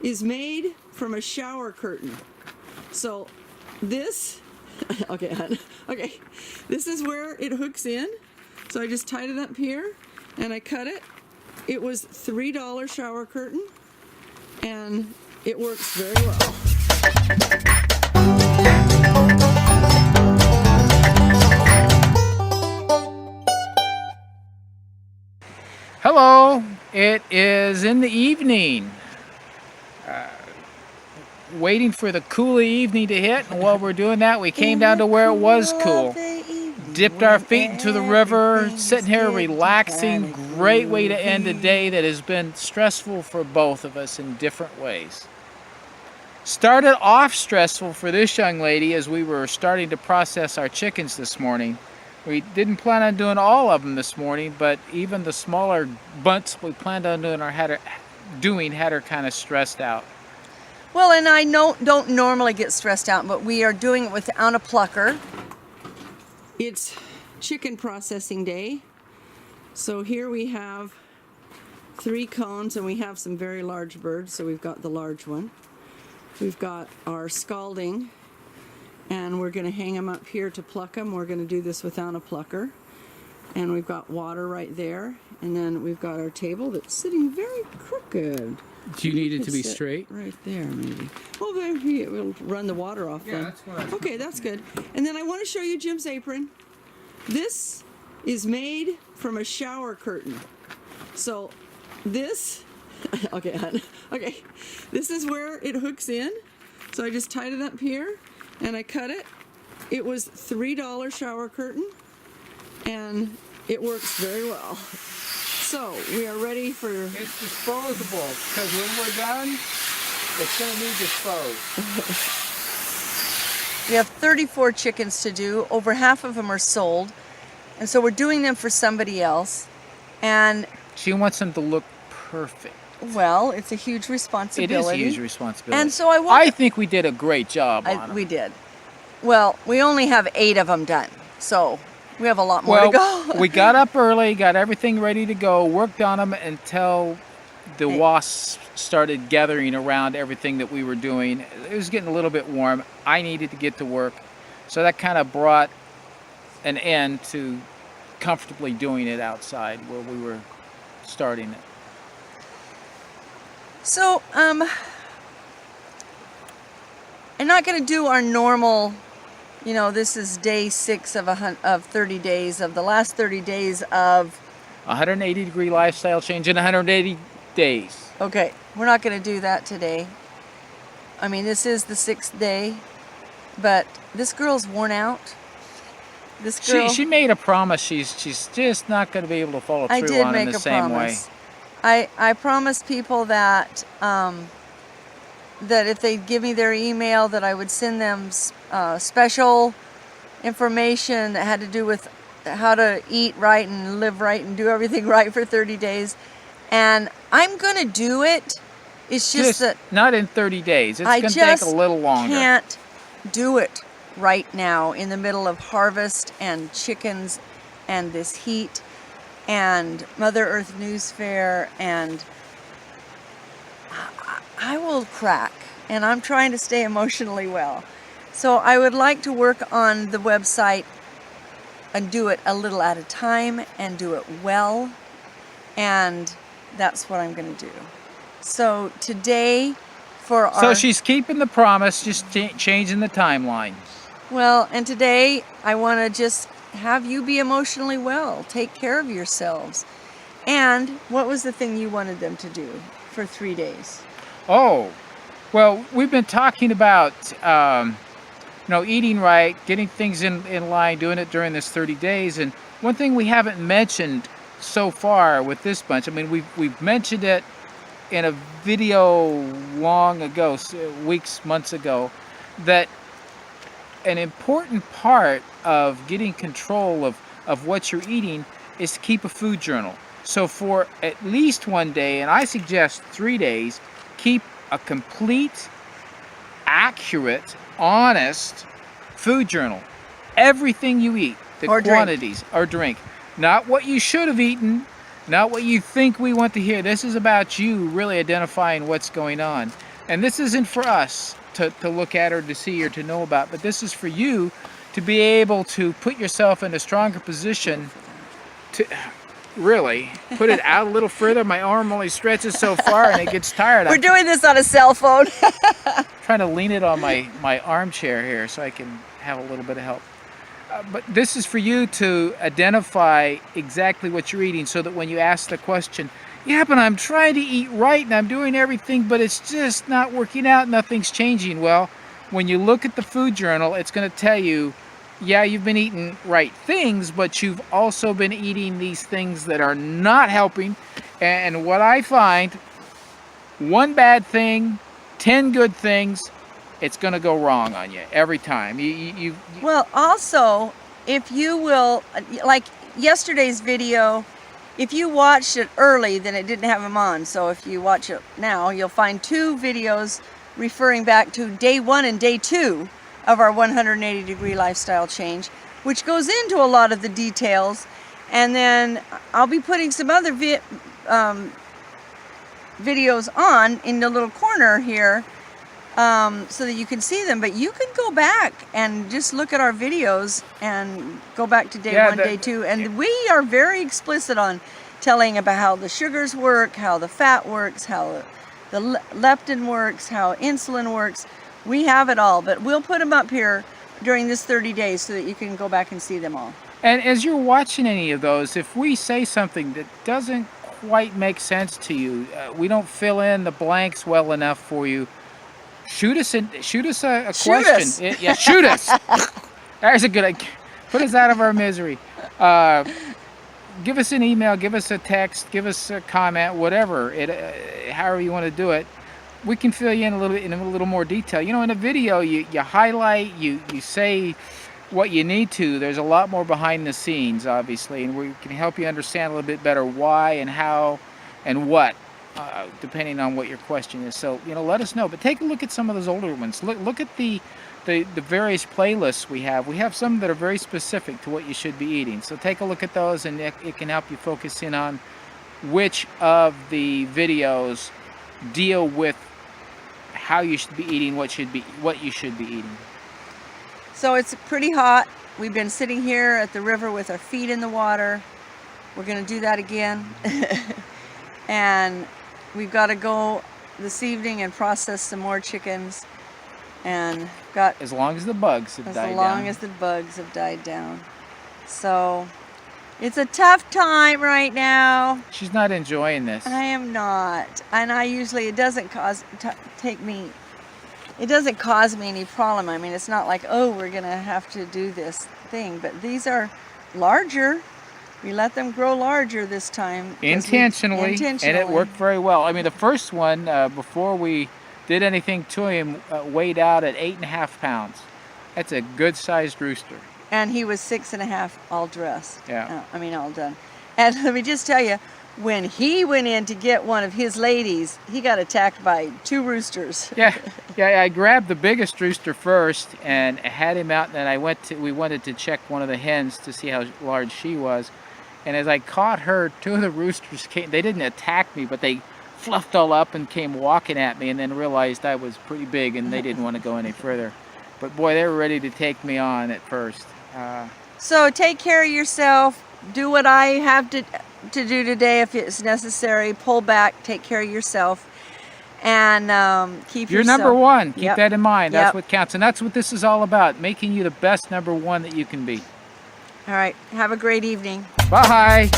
is made from a shower curtain. So this, okay, this is where it hooks in. So I just tied it up here and I cut it. It was $3 shower curtain and it works very well. Hello, it is in the evening, waiting for the cool evening to hit, and while we're doing that, we came down to where it was cool. Dipped our feet into the river, sitting here relaxing. Great way to end a day that has been stressful for both of us in different ways. Started off stressful for this young lady as we were starting to process our chickens this morning. We didn't plan on doing all of them this morning, but even the smaller bunts we planned on doing had her kind of stressed out. Well, and I don't normally get stressed out, but we are doing it without a plucker. It's chicken processing day. So here we have 3 cones and we have some very large birds, so we've got the large one. We've got our scalding, and we're going to hang them up here to pluck them. We're going to do this without a plucker. And we've got water right there. And then we've got our table that's sitting very crooked. Do you need it to be straight? Right there, maybe. Well, maybe we'll run the water off then. That's what okay, that's good. And then I want to show you Jim's apron. This is made from a shower curtain. So this, okay, this is where it hooks in. So I just tied it up here and I cut it. It was $3 shower curtain and it works very well. So we are ready for... It's disposable, because when we're done, it's going to be disposed. We have 34 chickens to do. Over half of them are sold. And so we're doing them for somebody else. And she wants them to look perfect. Well, it's a huge responsibility. It is a huge responsibility. And so I think we did a great job on them. We did. Well, we only have 8 of them done. So we have a lot more to go. We got up early, got everything ready to go, worked on them until the wasps started gathering around everything that we were doing. It was getting a little bit warm. I needed to get to work. So that kind of brought an end to comfortably doing it outside where we were starting it. So, I'm not going to do our normal, this is day 6 of 30 days, of the last 30 days of 180-degree lifestyle change in 180 days. Okay, we're not going to do that today. I mean, this is the 6th day, but this girl's worn out. This girl, she made a promise. She's just not going to be able to follow through on it in the same way. I promised people that that if they'd give me their email, that I would send them special information that had to do with how to eat right and live right and do everything right for 30 days. And I'm going to do it. It's just that... Not in 30 days. It's going to take a little longer. I can't do it right now in the middle of harvest and chickens and this heat and Mother Earth News Fair, and I will crack, and I'm trying to stay emotionally well. So I would like to work on the website and do it a little at a time and do it well, and that's what I'm going to do. So today for our... So she's keeping the promise, just changing the timeline. Well, and today I want to just have you be emotionally well. Take care of yourselves. And what was the thing you wanted them to do for 3 days? Oh, well, we've been talking about, eating right, getting things in line, doing it during this 30 days. And one thing we haven't mentioned so far with this bunch, I mean, we've mentioned it in a video long ago, months ago, that an important part of getting control of what you're eating is to keep a food journal. So for at least 1 day, and I suggest 3 days, keep a complete, accurate, honest food journal. Everything you eat, the quantities or drink. Not what you should have eaten, not what you think we want to hear. This is about you really identifying what's going on. And this isn't for us to look at or to see or to know about, but this is for you to be able to put yourself in a stronger position to really put it out a little further. My arm only stretches so far and it gets tired. We're doing this on a cell phone. Trying to lean it on my armchair here so I can have a little bit of help. But this is for you to identify exactly what you're eating so that when you ask the question, yeah, but I'm trying to eat right and I'm doing everything, but it's just not working out, nothing's changing. Well, when you look at the food journal, it's going to tell you, yeah, you've been eating right things, but you've also been eating these things that are not helping. And what I find, one bad thing, 10 good things, it's going to go wrong on you every time. Well, also, if you will, like yesterday's video, if you watched it early, then it didn't have them on. So if you watch it now, you'll find 2 videos referring back to day 1 and day 2 of our 180-degree lifestyle change, which goes into a lot of the details. And then I'll be putting some other videos on in the little corner here so that you can see them. But you can go back and just look at our videos and go back to day 1, day 2. And we are very explicit on telling about how the sugars work, how the fat works, how the leptin works, how insulin works. We have it all, but we'll put them up here during this 30 days so that you can go back and see them all. And as you're watching any of those, if we say something that doesn't quite make sense to you, we don't fill in the blanks well enough for you, shoot us a question. Yeah, shoot us. There's a good. Put us out of our misery. Give us an email, give us a text, give us a comment, whatever. However you want to do it. We can fill you in a little more detail. You know, in a video, you highlight, you say what you need to. There's a lot more behind the scenes, obviously, and we can help you understand a little bit better why and how and what, depending on what your question is. So, you know, let us know. But take a look at some of those older ones. Look at the various playlists we have. We have some that are very specific to what you should be eating. So take a look at those, and it can help you focus in on which of the videos deal with how you should be eating, what you should be eating. So it's pretty hot. We've been sitting here at the river with our feet in the water. We're going to do that again. And we've got to go this evening and process some more chickens. And got as long as the bugs have died down. As long as the bugs have died down. So it's a tough time right now. She's not enjoying this. I am not. And it doesn't cause me any problem. I mean, it's not like, oh, we're going to have to do this thing. But these are larger. We let them grow larger this time. Intentionally. And it worked very well. I mean, the first one, before we did anything to him, weighed out at 8.5 pounds. That's a good-sized rooster. And he was 6.5 all dressed. Yeah. All done. And let me just tell you, when he went in to get one of his ladies, he got attacked by 2 roosters. Yeah. I grabbed the biggest rooster first and had him out, and then we wanted to check one of the hens to see how large she was. And as I caught her, 2 of the roosters came. They didn't attack me, but they fluffed all up and came walking at me, and then realized I was pretty big and they didn't want to go any further. But boy, they were ready to take me on at first. So take care of yourself. Do what I have to do today if it's necessary. Pull back, take care of yourself, and keep You're yourself. number one. Keep that in mind. That's Yep. what counts. And that's what this is all about, making you the best number one that you can be. All right. Have a great evening. Bye.